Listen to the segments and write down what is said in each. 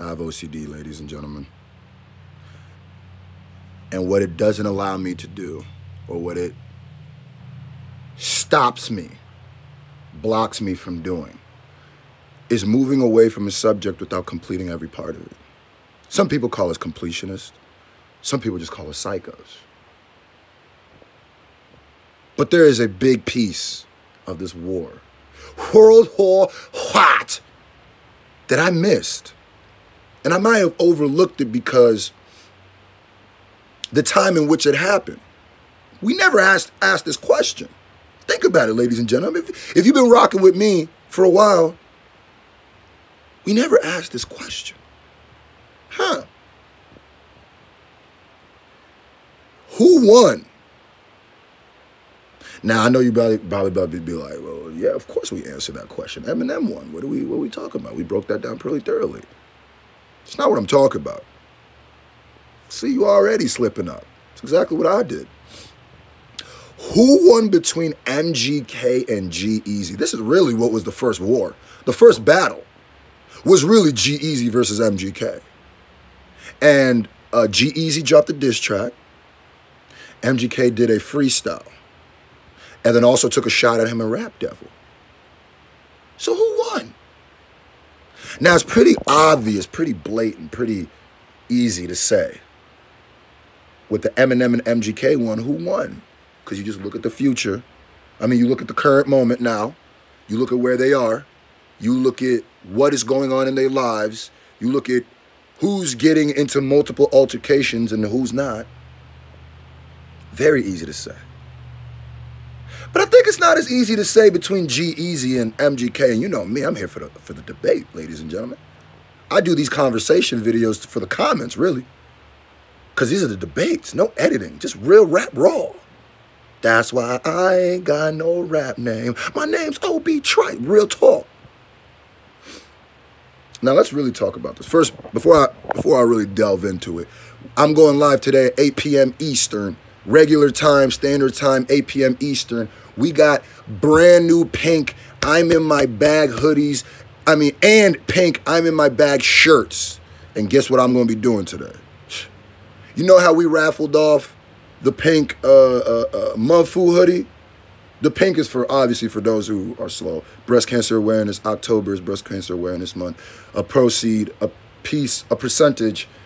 I have OCD, ladies and gentlemen. And what it doesn't allow me to do, or what it stops me, blocks me from doing, is moving away from a subject without completing every part of it. Some people call us completionists. Some people just call us psychos. But there is a big piece of this war, World War What, that I missed. And I might have overlooked it because the time in which it happened. We never asked this question. Think about it, ladies and gentlemen. If you've been rocking with me for a while, we never asked this question. Huh? Who won? Now, I know you probably about to be like, well, yeah, of course we answered that question. Eminem won. What are we talking about? We broke that down pretty thoroughly. It's not what I'm talking about. See, you already slipping up. It's exactly what I did. Who won between MGK and G-Eazy? This is really what was the first war. The first battle was really G-Eazy versus MGK. And G-Eazy dropped the diss track. MGK did a freestyle. And then also took a shot at him in Rap Devil. So who won? Now, it's pretty obvious, pretty blatant, pretty easy to say. With the Eminem and MGK one, who won? Because you just look at the future. I mean, you look at the current moment now. You look at where they are. You look at what is going on in their lives. You look at who's getting into multiple altercations and who's not. Very easy to say. But I think it's not as easy to say between G-Eazy and MGK. And you know me, I'm here for the debate, ladies and gentlemen. I do these conversation videos for the comments, really. Because these are the debates, no editing, just real rap raw. That's why I ain't got no rap name. My name's O.B. Trite, real talk. Now let's really talk about this. First, before I really delve into it, I'm going live today at 8 p.m. Eastern. Regular time, standard time, 8 p.m. Eastern. We got brand new pink I'm in my bag hoodies. And pink I'm in my bag shirts. And guess what I'm going to be doing today? You know how we raffled off the pink Mumfu hoodie? The pink is obviously for those who are slow. Breast Cancer Awareness. October is Breast Cancer Awareness Month. A percentage,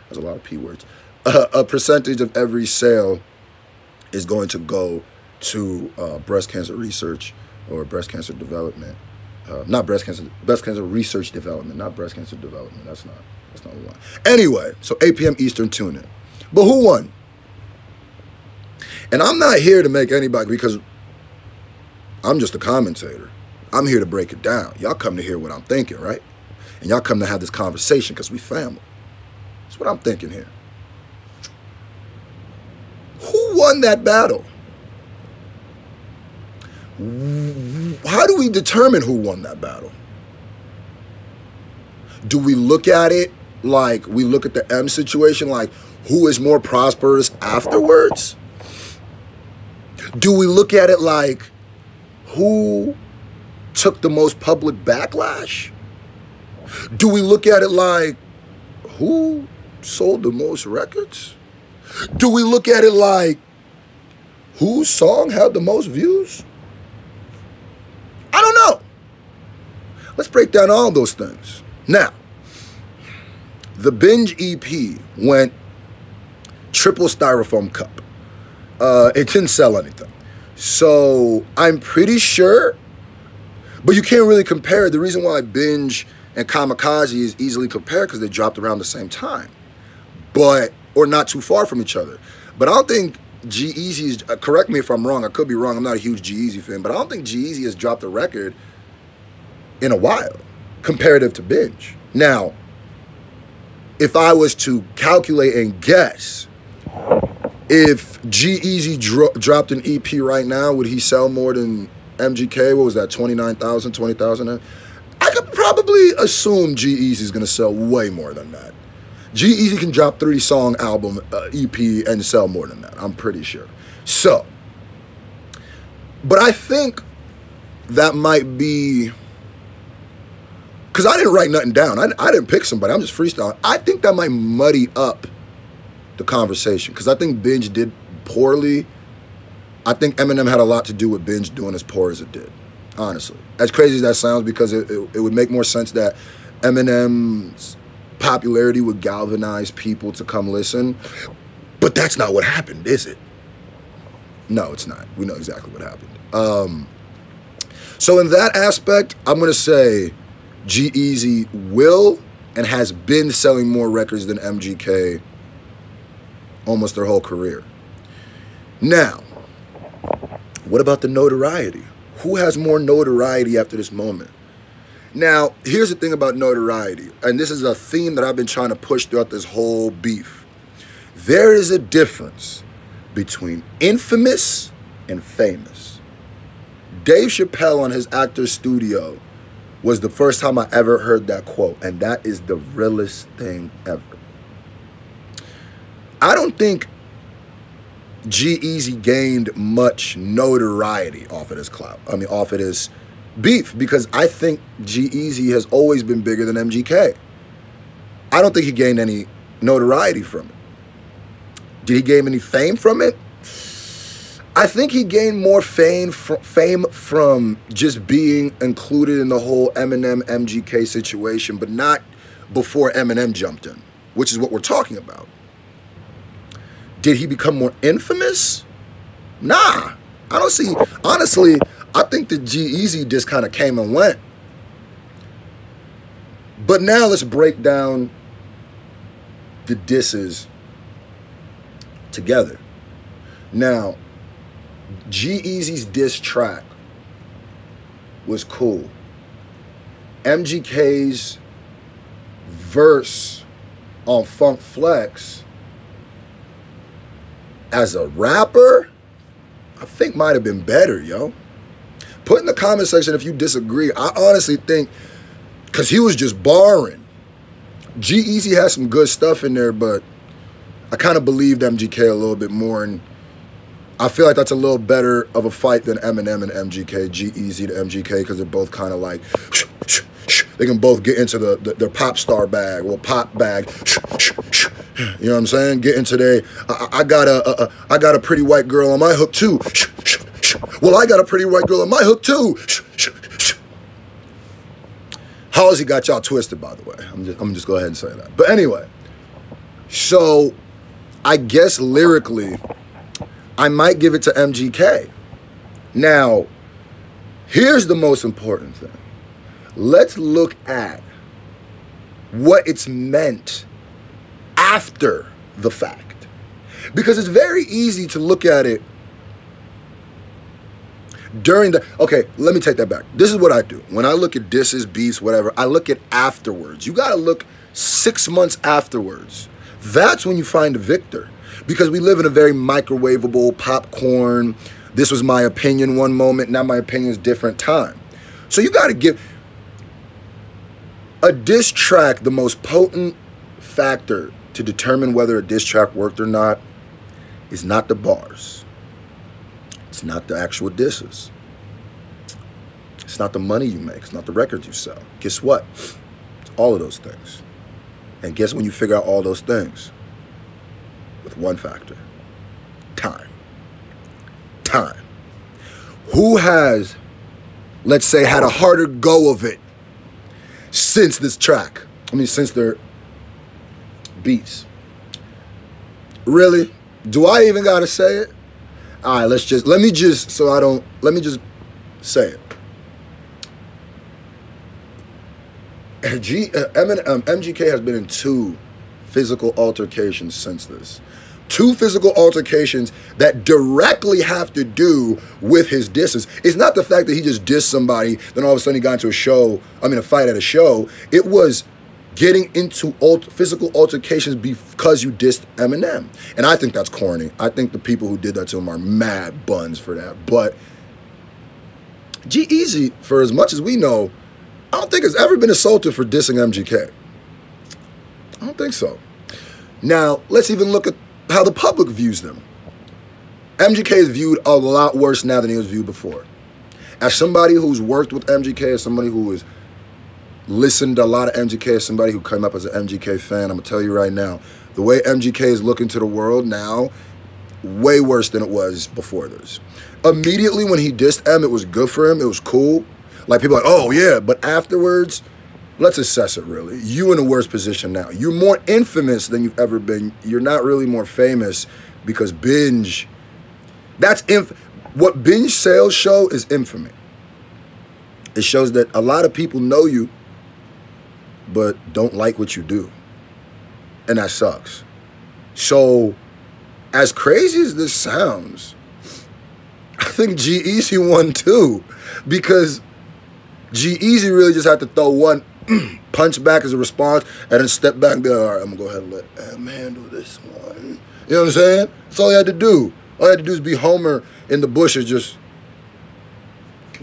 there's a lot of P words. A percentage of every sale is going to go to breast cancer research or breast cancer development. Breast cancer research development, not breast cancer development. That's not what we want. Anyway, so 8 p.m. Eastern, tune in. But who won? And I'm not here to make anybody, because I'm just a commentator. I'm here to break it down. Y'all come to hear what I'm thinking, right? And y'all come to have this conversation because we family. That's what I'm thinking here. Who won that battle? How do we determine who won that battle? Do we look at it like we look at the M situation, like who is more prosperous afterwards? Do we look at it like who took the most public backlash? Do we look at it like who sold the most records? Do we look at it like whose song had the most views? I don't know. Let's break down all those things. Now, the Binge EP went triple styrofoam cup. It didn't sell anything. So I'm pretty sure, but you can't really compare. The reason why Binge and Kamikaze is easily compared because they dropped around the same time, or not too far from each other. But I don't think G-Eazy's, correct me if I'm wrong, I could be wrong, I'm not a huge G-Eazy fan, but I don't think G-Eazy has dropped a record in a while, comparative to Binge. Now, if I was to calculate and guess, if G-Eazy dropped an EP right now, would he sell more than MGK? What was that, 29,000, 20,000? I could probably assume G-Eazy's gonna sell way more than that. G-Eazy can drop 3-song album, EP, and sell more than that, I'm pretty sure. So, but I think that might be because I didn't write nothing down. I didn't pick somebody. I'm just freestyling. I think that might muddy up the conversation because I think Binge did poorly. I think Eminem had a lot to do with Binge doing as poor as it did, honestly. As crazy as that sounds, because it would make more sense that Eminem's popularity would galvanize people to come listen. But that's not what happened, is it? No, it's not. We know exactly what happened. So in that aspect, I'm going to say G-Eazy will and has been selling more records than MGK almost their whole career. Now, what about the notoriety? Who has more notoriety after this moment? Now, here's the thing about notoriety, and this is a theme that I've been trying to push throughout this whole beef. There is a difference between infamous and famous. Dave Chappelle on his Actors Studio was the first time I ever heard that quote, and that is the realest thing ever. I don't think G-Eazy gained much notoriety off of this clout. I mean, off of this beef, because I think G-Eazy has always been bigger than MGK. I don't think he gained any notoriety from it. Did he gain any fame from it? I think he gained more fame from just being included in the whole Eminem MGK situation, but not before Eminem jumped in, which is what we're talking about. Did he become more infamous? Nah, I don't see. Honestly, I think that G-Eazy just kind of came and went. But now let's break down the disses together. Now, G-Eazy's diss track was cool. MGK's verse on Funk Flex as a rapper, I think might have been better, yo. Put in the comment section if you disagree. I honestly think, because he was just barring. G-Eazy has some good stuff in there, but I kind of believed MGK a little bit more, and I feel like that's a little better of a fight than Eminem and MGK, G-Eazy to MGK, because they're both kind of like, they can both get into their pop star bag, or pop bag, you know what I'm saying? Get into their, I got a pretty white girl on my hook too. Well, I got a pretty white girl on my hook too. How has he got y'all twisted, by the way? I'm just go ahead and say that. But anyway, so I guess lyrically, I might give it to MGK. Now, here's the most important thing. Let's look at what it's meant after the fact. Because it's very easy to look at it during the... Okay, let me take that back. This is what I do. When I look at disses, beefs, whatever, I look at afterwards. You got to look 6 months afterwards. That's when you find a victor. Because we live in a very microwavable, popcorn, this was my opinion one moment, now my opinion is different time. So you got to give... A diss track, the most potent factor to determine whether a diss track worked or not is not the bars. It's not the actual disses. It's not the money you make. It's not the records you sell. Guess what? It's all of those things. And guess when you figure out all those things? With one factor. Time. Time. Who has, let's say, had a harder go of it since this track? I mean, since their beats. Really? Do I even gotta say it? All right, let me just say it. MGK has been in 2 physical altercations since this. 2 physical altercations that directly have to do with his disses. It's not the fact that he just dissed somebody, then all of a sudden he got into a fight at a show. It was getting into physical altercations because you dissed Eminem. And I think that's corny. I think the people who did that to him are mad buns for that. But G-Eazy, for as much as we know, I don't think has ever been assaulted for dissing MGK. I don't think so. Now, let's even look at how the public views them. MGK is viewed a lot worse now than he was viewed before. As somebody who's worked with MGK, as somebody who is listened to a lot of MGK as somebody who came up as an MGK fan. I'm going to tell you right now, the way MGK is looking to the world now, way worse than it was before this. Immediately when he dissed M, it was good for him. It was cool. Like, people are like, oh, yeah. But afterwards, let's assess it, really. You in a worse position now. You're more infamous than you've ever been. You're not really more famous because Binge, what Binge sales show is infamy. It shows that a lot of people know you, but don't like what you do. And that sucks. So, as crazy as this sounds, I think G-Eazy won too. Because G-Eazy really just had to throw one punch back as a response and then step back and be like, all right, I'm going to go ahead and let M handle this one. You know what I'm saying? That's all he had to do. All he had to do is be Homer in the bushes, just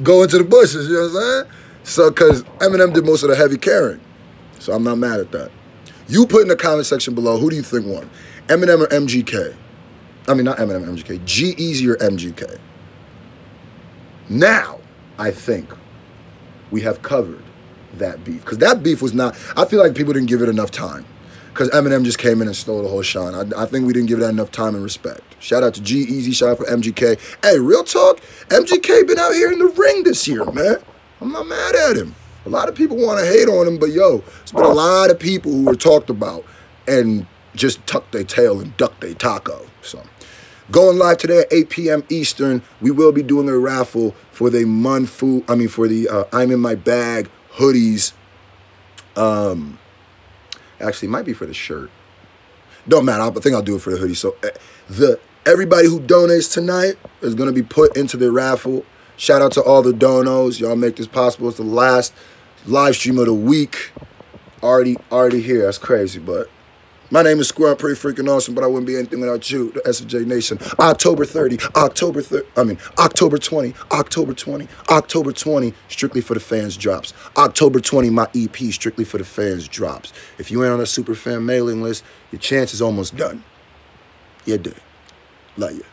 go into the bushes, you know what I'm saying? So, because Eminem did most of the heavy carrying. So I'm not mad at that. You put in the comment section below, who do you think won? Eminem or MGK? I mean, not Eminem or MGK. G-Eazy or MGK? Now, I think we have covered that beef. Because that beef was not, I feel like people didn't give it enough time. Because Eminem just came in and stole the whole shine. I think we didn't give that enough time and respect. Shout out to G-Eazy, shout out for MGK. Hey, real talk, MGK been out here in the ring this year, man. I'm not mad at him. A lot of people want to hate on him, but yo, there's been a lot of people who were talked about and just tucked their tail and ducked their taco. So, going live today at 8 p.m. Eastern, we will be doing a raffle for the I'm in my bag hoodies. Actually, it might be for the shirt. Don't matter. I think I'll do it for the hoodie. So, everybody who donates tonight is going to be put into the raffle. Shout out to all the donos. Y'all make this possible. It's the last live stream of the week. Already here. That's crazy, but my name is Square. I'm pretty freaking awesome, but I wouldn't be anything without you, the SFJ Nation. October 20, strictly for the fans drops. October 20, my EP, strictly for the fans drops. If you ain't on a super fan mailing list, your chance is almost done. You did. Love you.